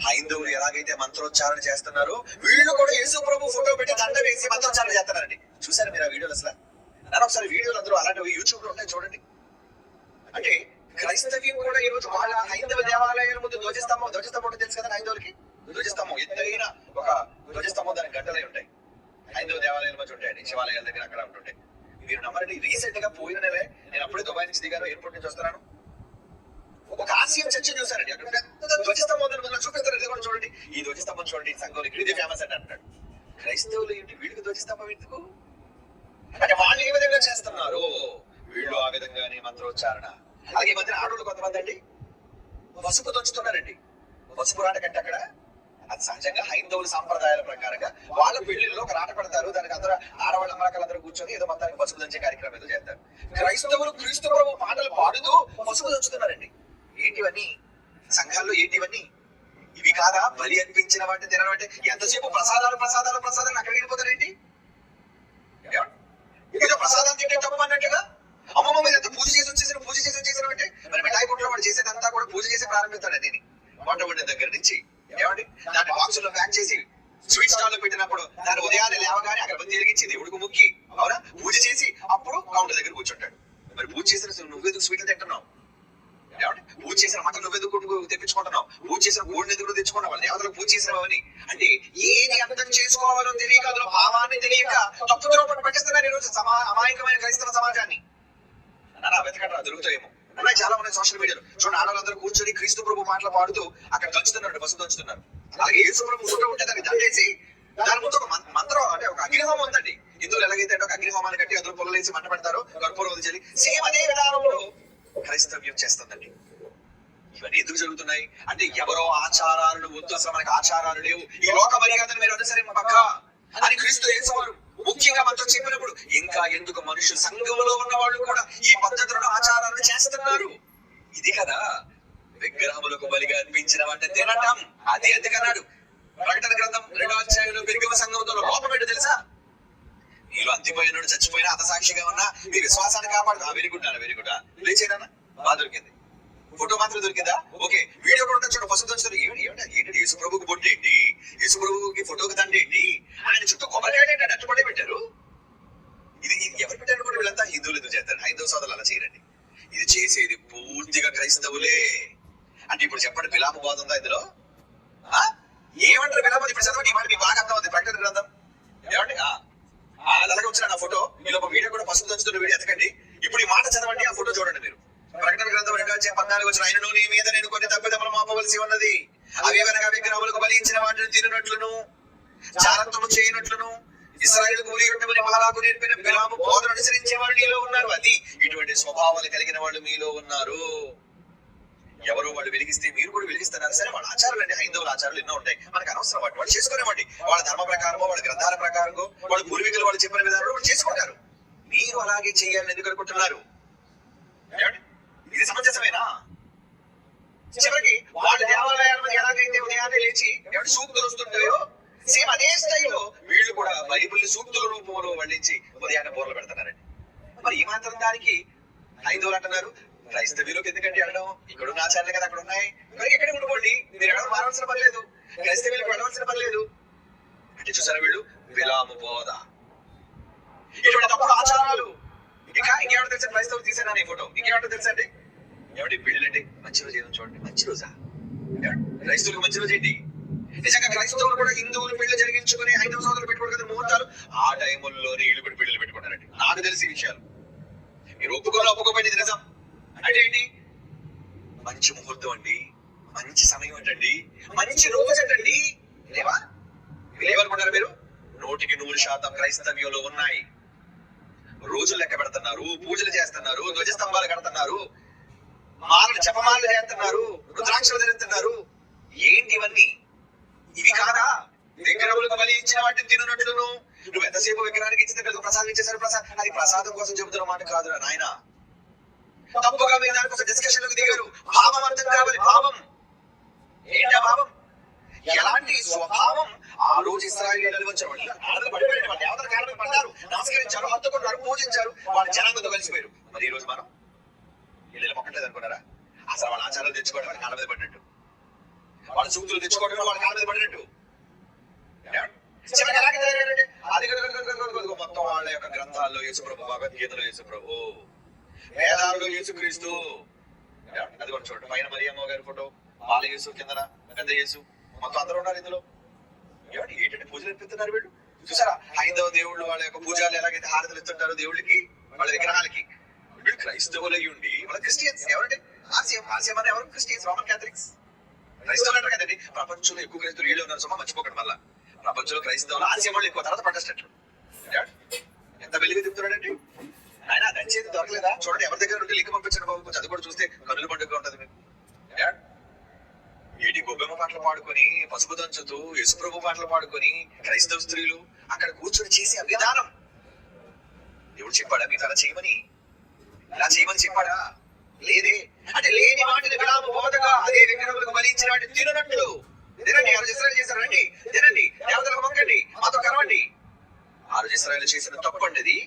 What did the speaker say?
హైందవులు ఎలాగైతే మంత్రోచ్చారణ చేస్తున్నారో వీళ్ళు కూడా యేసు ప్రభు ఫోటో పెట్టి దండ వేసి మంత్రోచ్చారణ చేస్తున్నారండి. చూసారు మీరు ఆ వీడియోలు? అసలు ఒకసారి వీడియోలు అందరూ అలాంటివి యూట్యూబ్ లో ఉంటాయి, చూడండి. అంటే క్రైస్తవ్యం కూడా ఈ రోజు వాళ్ళ హైందవ దేవాలయాల ముందు ధ్వజస్తంభం తెలుసు కదా హైందవులకి. ధ్వజస్తంభం ఎత్తైన ఒక ధ్వజస్తంభం, దానికి గంటలై ఉంటాయి. హైందవ దేవాలయాల మధ్య ఉంటాయండి, శివాలయాల దగ్గర అక్కడ ఉంటుంటాయి. మీరు నమ్మరండి, రీసెంట్ గా పోయిన నెలే నేను అప్పుడే దుబాయ్ నుంచి దిగాను, ఎయిర్పోర్ట్ నుంచి వస్తున్నాను. ఒక ఆసియన్ చర్చ చూసారండి, అక్కడ పెద్ద ధ్వజస్తంభం చూపిస్తారు. ఇది కూడా చూడండి, ఈ ధ్వజస్తంభం చూడండి, సంఘంలో ఇది ఫేమస్ అంటే అంటాడు. క్రైస్తవులు ఏంటి వీడికి ధ్వజస్తంభం ఎందుకు? అంటే వాళ్ళు ఏ విధంగా చేస్తున్నారు, వీళ్ళు ఆ విధంగానే మంత్రోచ్చారణ. అలాగే ఈ మధ్య ఆడవాళ్ళు కొంతమంది అండి పసుపు దంచుతున్నారండి. పసుపు రాట కంటే అక్కడ అది సహజంగా హైందవుల సాంప్రదాయాల ప్రకారంగా వాళ్ళ పెళ్లిలో ఒక రాట పెడతారు, దానికి అందరూ ఆడవాళ్ళ అమ్మకాలందరూ కూర్చొని ఏదో మొత్తానికి పసుపు దంచే కార్యక్రమం ఏదో చేస్తారు. క్రైస్తవులు క్రీస్తు ప్రభు పాటలు పాడుతూ పసుపు దంచుతున్నారండి. ఏంటివన్నీ సంఘాల్లో? ఏంటివన్నీ? ఇవి కాదా బలి అనిపించిన వాటిని తినడం అంటే? ఎంతసేపు ప్రసాదాలు అక్కడికి వెళ్ళిపోతారేంటి? ఏదో ప్రసాదం తింటే తప్ప అన్నట్టుగా అమ్మమ్మ మీద ఎంత పూజ చేసి వచ్చేసారు అంటే మరి మిఠాయి కొట్లో వాడు చేసేదంతా కూడా పూజ చేసి ప్రారంభిస్తాడు. నేను వంట వండిన దగ్గర నుంచి ఏమండి దాన్ని బాక్సుల్లో ప్యాక్ చేసి స్వీట్ స్టాల్ లో పెట్టినప్పుడు దాన్ని ఉదయాన్నే లేవగానే అగరబత్తి వెలిగించి దేవుడికి మొక్కి అవునా పూజ చేసి అప్పుడు కౌంటర్ దగ్గర కూర్చుంటాడు. మరి పూజ చేసిన నువ్వెందుకు స్వీట్లు తింటున్నావు? ఏమంటే పూజ చేసిన మటన్ నువ్వెందుకు తెప్పించుకుంటున్నావు? పూజ చేసిన కోడిని ఎందుకు తెచ్చుకున్నావు? వాళ్ళు దేవతలకు పూజ చేసినవని అంటే ఏది అర్థం చేసుకోవాలో తెలియక, అందులో భావాన్ని తెలియక తప్పుతో పట్టిస్తున్నారు ఈరోజు అమాయకమైన క్రైస్తవ సమాజాన్ని. అలా వెతకట్రా దొరుకుతాయేమో. ఉన్నాయి, చాలా ఉన్నాయి సోషల్ మీడియాలో. చూడండి, ఆడవాళ్ళందరూ కూర్చొని క్రీస్తు ప్రభు మాటలు పాడుతూ అక్కడ దంచుతున్నారు, బస్సు దంచుతున్నారు. అలాగే యేసు ప్రభు ఫోటో ఉంటే దాన్ని దండేసి దాని ముందు ఒక మంత్రం అంటే ఒక అగ్నిహోమం ఉందండి. హిందువులు ఎలాగైతే ఒక అగ్నిహోమాన్ని కట్టి అందులో పొలలేసి మంట పెడతారో, కర్పూరం వదిలి సేమ్ అదే విధానంలో క్రైస్తవ్యం చేస్తుందండి. ఇవన్నీ ఎందుకు జరుగుతున్నాయి అంటే ఎవరో ఆచారాలను వద్దు, అసలు మనకి ఆచారాలు లేవు, ఈ లోక మర్యాదను మీరు అనుసరింపక అని క్రీస్తు యేసువారు ముఖ్యంగా మనతో చెప్పినప్పుడు ఇంకా ఎందుకు మనుషులు సంఘంలో ఉన్న వాళ్ళు కూడా ఈ పద్ధతులను ఆచారాలను చేస్తున్నారు. ఇది కదా విగ్రహములకు బలిగా అనిపించిన వాటిని తినటం. అది ఎందుకన్నాడు ప్రకటన గ్రంథం 2వ అధ్యాయంలో పెరిగిన సంఘంలో లోపం ఏంటో తెలుసా? మీరు అంతిపోయినోడు చచ్చిపోయినా హతసాక్షిగా ఉన్నా మీ విశ్వాసాన్ని కాపాడు. వెరిగుడ్డా లేచేనా? బాగా దొరికింది, ఫోటో మాత్రం దొరికిందా? ఓకే, వీడియో కూడా చూడ పసుపు దంచుతారు. ఏంటి యేసు ప్రభుకి బొట్టు ఏంటి, యేసు ప్రభుకి ఫోటోకి దండ ఏంటి, ఆయన చుట్టూ కొబ్బరికాయ ఏంటి అట్టుబడి పెట్టారు. ఇది ఎవరు పెట్టారు కూడా? వీళ్ళంతా హిందువులు ఎందుకు చేస్తారు? హైందవ సోదరులు అలా చేయరండి. ఇది చేసేది పూర్తిగా క్రైస్తవులే. అంటే ఇప్పుడు చెప్పండి, విలాప బోధ ఉందా ఇందులో? ఏమంటారు విలాపం? ఇప్పుడు చదవండి, ఈ మాట మీకు బాగా అర్థం అవుతుంది. ప్రకటన గ్రంథం ఏమండి అలాగే వచ్చిన నా ఫోటో, మీలో ఒక వీడియో కూడా పసుపు దంచుతున్న వీడియో ఎతకండి. ఇప్పుడు ఈ మాట చదవండి, ఆ ఫోటో చూడండి మీరు. ప్రకటన గ్రంథం 2వ అధ్యాయం 14 వచ్చిన ఆయనను నీ మీద నేను కొన్ని తప్పిదములు మోపవలసి ఉన్నది. అవి వెనక విగ్రహములకు బలించిన వాటిని తిననట్లును, జాగ్రత్తలు చేయనట్లును ఇశ్రాయేలుకు ఉరియొట్టమని బాలాకు నేర్పిన బిలాము బోధన అనుసరించే వాళ్ళు నీలో ఉన్నారు. అది ఇటువంటి స్వభావాలు కలిగిన వాళ్ళు మీలో ఉన్నారు. ఎవరు వాళ్ళు వెలిగిస్తే మీరు కూడా వెలిగిస్తున్నారు. సరే, వాళ్ళ ఆచారాలు అంటే హైందవుల ఆచారాలు ఎన్నో ఉంటాయి, మనకు అనవసరం. వాటి వాళ్ళు చేసుకునేవాడి వాళ్ళ ధర్మ ప్రకారమో వాళ్ళ గ్రంథాల ప్రకారమో వాళ్ళ పూర్వీకులు వాళ్ళు చెప్పిన విధానంలో వాళ్ళు చేసుకుంటారు. మీరు అలాగే చేయాలని ఎందుకు అనుకుంటున్నారు? ఇది సమంజసమేనా? చివరికి వాళ్ళ దేవాలయాల మీద ఎలాగైతే ఉదయాన్నే లేచి ఎవరి సూక్తులు వస్తుంటాయో సేమ్ అదే స్టైల్లో వీళ్ళు కూడా బైబిల్ సూక్తుల రూపంలో వండించి ఉదయాన్నే బోర్లు పెడుతున్నారండి. మరి ఈ మాత్రం దానికి హైందవులు అంటున్నారు క్రైస్తవులకు ఎందుకంటే వెళ్ళడం, ఇక్కడ ఉన్న ఆచారాలు కదా అక్కడ ఉన్నాయి, మరి ఎక్కడ ఉండిపోండి, మీరు ఎక్కడ మారవలసిన పని లేదు, క్రైస్తవులకు వెళ్ళవలసిన పని లేదు అంటే చూసారా వీళ్ళు విలాము బోధ, ఇటువంటి తప్పుడు ఆచారాలు. ఇంకేమంటో తెలుసా? క్రైస్తవులు తీసాను ఈ ఫోటో. ఇంకేమంటో తెలుసా అండి? ఏమంటే పెళ్ళండి మంచి రోజు ఏదో చూడండి, మంచి రోజా? క్రైస్తవులకు మంచి రోజు ఏంటి? నిజంగా క్రైస్తవులు కూడా హిందువులు పెళ్లి జరిగించుకుని హైందవ సోదరులు పెట్టుకోరు కదా ముహూర్తాలు, ఆ టైముల్లోనే వీళ్ళు కూడా పెళ్లి పెట్టుకున్నారండి. నాకు తెలిసి విషయాలు మీరు ఒప్పుకోకపోయింది ఇది నిజం. అంటే ఏంటి? మంచి ముహూర్తం అండి, మంచి సమయం ఏంటండి, మంచి రోజు ఏంటండి. లేవా? లేవనుకుంటారు మీరు? 100% క్రైస్తవ్యంలో ఉన్నాయి. రోజులు లెక్క పెడుతున్నారు, పూజలు చేస్తున్నారు, ధ్వజస్తంభాలు కడుతున్నారు, మాలను జపమాలను చేస్తున్నారు, రుద్రాక్షలు ధరిస్తున్నారు. ఏంటి ఇవన్నీ? ఇవి కాదా విగ్రహములకు బలి ఇచ్చిన వాటిని తిననట్లును? నువ్వు ఎంతసేపు విగ్రహానికి ఇచ్చిన ప్రసాదం ఇచ్చేసారు, అది ప్రసాదం కోసం చెబుతున్న మాట కాదురా నాయన. తప్పుగా మీరు దానికోసం డిస్కషన్లకు దిగారు. భావం అర్థం కావాలి. భావం ఏంటా? భావం ఎలాంటి స్వభావం ఆ రోజు ఇశ్రాయేలీయులు వచ్చారు. వాళ్ళు పడ్డారు, నమస్కరించారు, హత్తుకున్నారు, పూజించారు, వాళ్ళ జనాంగంతో కలిసిపోయారు. మరి ఈ రోజు మనం ఇళ్ళ మొక్కట్లేదు అనుకున్నారా? అసలు వాళ్ళ ఆచారాలు తెచ్చుకోవడం వాళ్ళ కాళ్ళ మీద పడినట్టు. వాళ్ళ వాళ్ళ సూక్తులు తెచ్చుకోవడం వాళ్ళ కాళ్ళ మీద పడినట్టు. చివరికి ఎలాగే తయారయ్యారంటే అది మొత్తం వాళ్ళ యొక్క గ్రంథాల్లో యేసుప్రభు, భగవద్గీతలో యేసుప్రభు, వేదాల్లో యేసుక్రీస్తు. అది కూడా చూడండి, పైన మరియమ్మ గారి ఫోటో, బాల యేసు, కిందన పెద్ద యేసు, మొత్తం అందరూ ఉన్నారు ఇందులో. ఏమంటే ఏంటంటే పూజలు ఎత్తుతున్నారు వీళ్ళు. చూసారా, హైందవ దేవుళ్ళు వాళ్ళ యొక్క పూజలు ఎలాగైతే హారతలు ఎత్తుంటారో దేవుళ్ళకి, వాళ్ళ విగ్రహాలకి, వీళ్ళు క్రైస్తవులై ఉండి వాళ్ళ క్రిస్టియన్స్. ఎవరంటే ఆర్సీఎం అని ఎవరు? Christians, Roman Catholics. క్రైస్తవులు అంటారు కదండి. ప్రపంచంలో ఎక్కువ క్రైస్తవులు వీళ్ళు ఉన్నారు సుమా, మర్చిపోకండి. మళ్ళా ప్రపంచంలో క్రైస్తవులు ఆర్సీఎం వాళ్ళు ఎక్కువ, తర్వాత ప్రొటెస్టెంట్లు. ఎంత వెలుగు తిప్పుతున్నాడండి ఆయన. దంచేది దొరకలేదా? చూడండి, ఎవరి దగ్గర నుండి లింక్ పంపించండి బాబు, కొంచెం అది కూడా చూస్తే కన్నుల పండుగ ఉంటుంది మీకు. ఏటి గొబ్బెమ్మ పాటలు పాడుకొని, పసుపు దంచుతూ యేసుప్రభు పాటలు పాడుకొని క్రైస్తవ స్త్రీలు అక్కడ కూర్చొని చేసే విధానం దేవుడు చెప్పాడా మీకు అలా చేయమని? ఇలా చేయమని చెప్పాడా? లేదే. అంటే లేని వాటిని విలాప బోధగా అదే విగ్రహములకు బలించిన వాటిని తిననట్లు తినండి. 6 ఇశ్రాయేలు చేశారు, రండి తినండి, దేవతలకు మొక్కండి, మాతో కలవండి. 6 ఇశ్రాయేలు చేసిన తప్పండి అది.